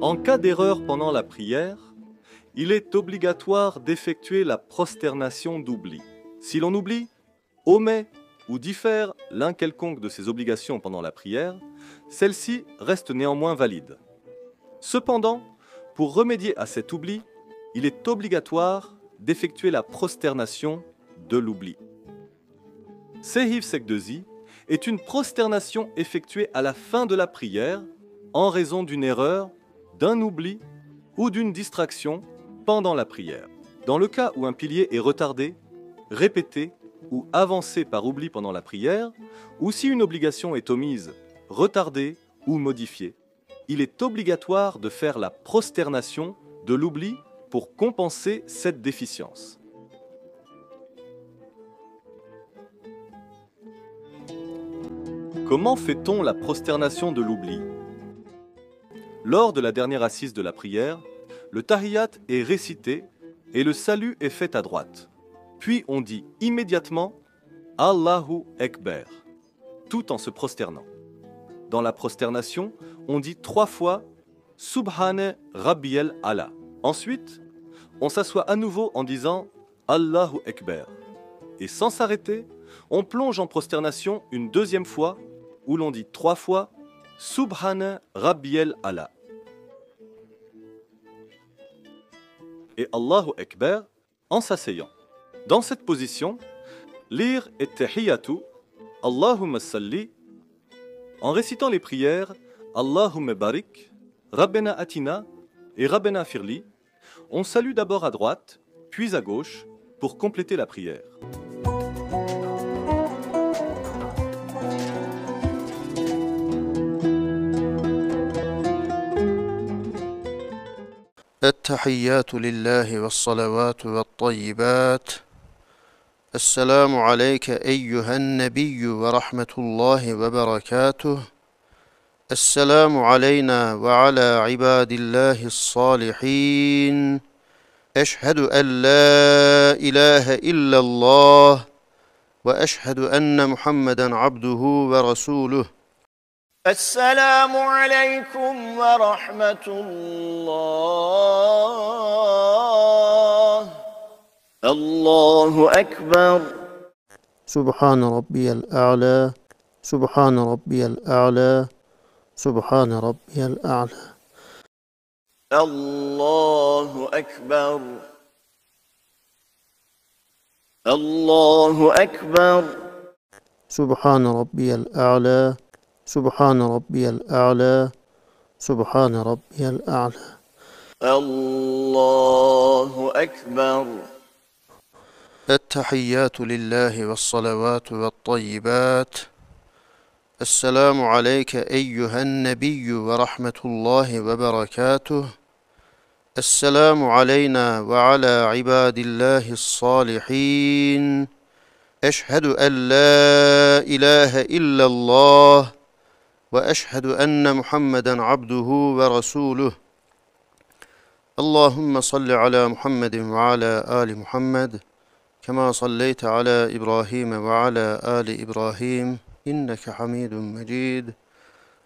En cas d'erreur pendant la prière, il est obligatoire d'effectuer la prosternation d'oubli. Si l'on oublie, omet ou diffère l'un quelconque de ses obligations pendant la prière, celle-ci reste néanmoins valide. Cependant, pour remédier à cet oubli, il est obligatoire d'effectuer la prosternation de l'oubli. Sehiv Sekdezi est une prosternation effectuée à la fin de la prière en raison d'une erreur, d'un oubli ou d'une distraction pendant la prière. Dans le cas où un pilier est retardé, répété ou avancé par oubli pendant la prière, ou si une obligation est omise, retardée ou modifiée, il est obligatoire de faire la prosternation de l'oubli pour compenser cette déficience. Comment fait-on la prosternation de l'oubli? Lors de la dernière assise de la prière, le Tahiyyat est récité et le salut est fait à droite. Puis on dit immédiatement Allahu Ekber, tout en se prosternant. Dans la prosternation, on dit 3 fois Subhane Rabbiyal Ala. Ensuite, on s'assoit à nouveau en disant Allahu Ekber. Et sans s'arrêter, on plonge en prosternation une deuxième fois où l'on dit 3 fois Subhane Rabbiyal Ala. Et Allahu Ekber en s'asseyant. Dans cette position, lire et Tahiyyatu, Allahumma salli, en récitant les prières Allahumma barik, Rabbena atina et Rabbena firli, on salue d'abord à droite, puis à gauche, pour compléter la prière. التحيات لله والصلوات والطيبات. السلام عليك أيها النبي ورحمة الله وبركاته. السلام علينا وعلى عباد الله الصالحين. أشهد أن لا إله إلا الله وأشهد أن محمدا عبده ورسوله. السلام عليكم ورحمة الله. الله أكبر. سبحان ربي الأعلى سبحان ربي الأعلى سبحان ربي الأعلى. الله أكبر. الله أكبر. سبحان ربي الأعلى سبحان ربي الأعلى سبحان ربي الأعلى. الله أكبر. التحيات لله والصلوات والطيبات. السلام عليك أيها النبي ورحمة الله وبركاته. السلام علينا وعلى عباد الله الصالحين. أشهد أن لا إله إلا الله وأشهد أن محمدا عبده ورسوله. اللهم صل على محمد وعلى آل محمد كما صليت على إبراهيم وعلى آل إبراهيم إنك حميد مجيد.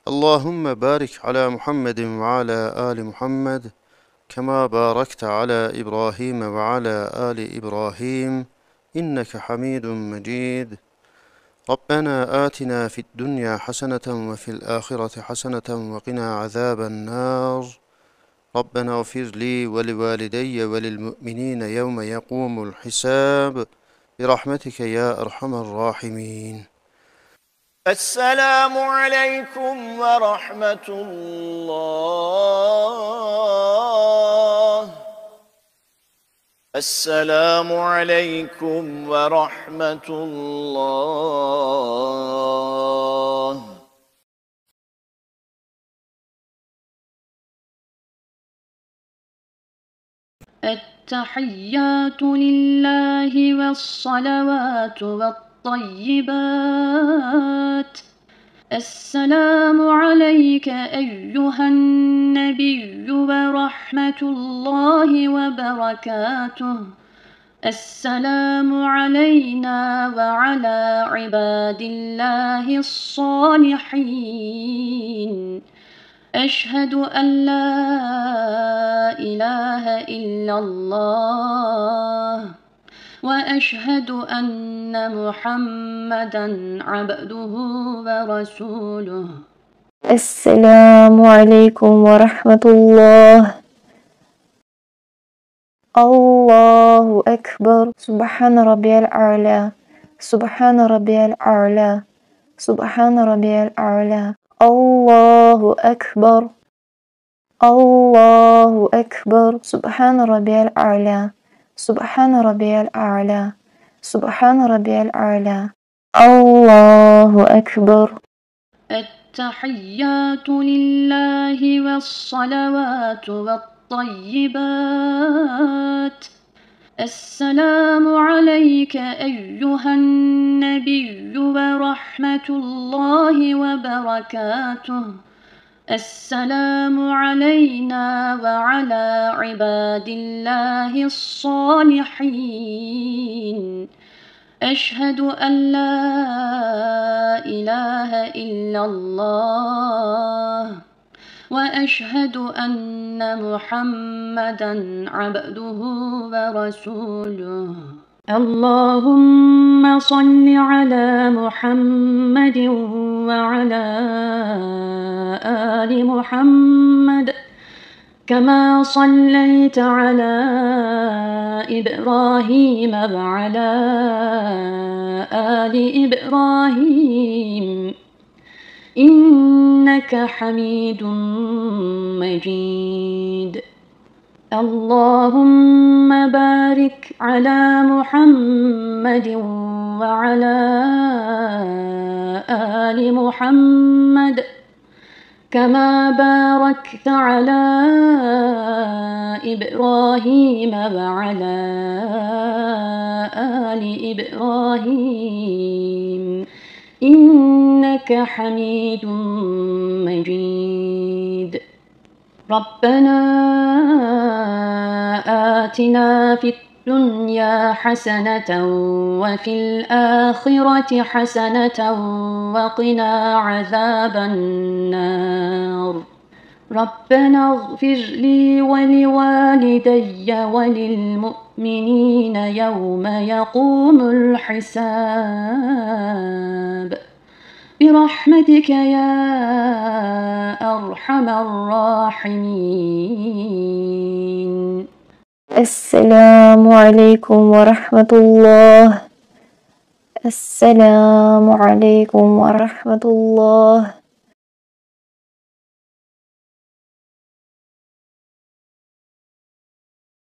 اللهم بارك على محمد وعلى آل محمد كما باركت على إبراهيم وعلى آل إبراهيم إنك حميد مجيد. ربنا آتنا في الدنيا حسنة وفي الآخرة حسنة وقنا عذاب النار. ربنا اغفر لي ولوالدي وللمؤمنين يوم يقوم الحساب برحمتك يا أرحم الراحمين. السلام عليكم ورحمة الله. السلام عليكم ورحمة الله. التحيات لله والصلوات والطيبات. السلام عليك أيها النبي ورحمة الله وبركاته. السلام علينا وعلى عباد الله الصالحين. أشهد أن لا إله إلا الله وأشهد أن محمدا عبده ورسوله. السلام عليكم ورحمة الله. الله أكبر. سبحان ربي الأعلى. سبحان ربي الأعلى. سبحان ربي الأعلى. الله أكبر. الله أكبر. سبحان ربي الأعلى. سبحان ربي الأعلى. سبحان ربي الأعلى. الله أكبر. التحيات لله والصلوات والطيبات. السلام عليك أيها النبي ورحمة الله وبركاته. السلام علينا وعلى عباد الله الصالحين. أشهد أن لا إله إلا الله وأشهد أن محمدا عبده ورسوله. اللهم صل على محمد وعلى آل محمد كما صليت على إبراهيم وعلى آل إبراهيم إنك حميد مجيد. اللهم بارك على محمد وعلى آل محمد كما باركت على إبراهيم وعلى آل إبراهيم إنك حميد مجيد. ربنا آتنا في الدنيا حسنة وفي الآخرة حسنة وقنا عذاب النار. ربنا اغفر لي ولوالدي وللمؤمنين يوم يقوم الحساب برحمتك يا أرحم الراحمين. السلام عليكم ورحمة الله. السلام عليكم ورحمة الله.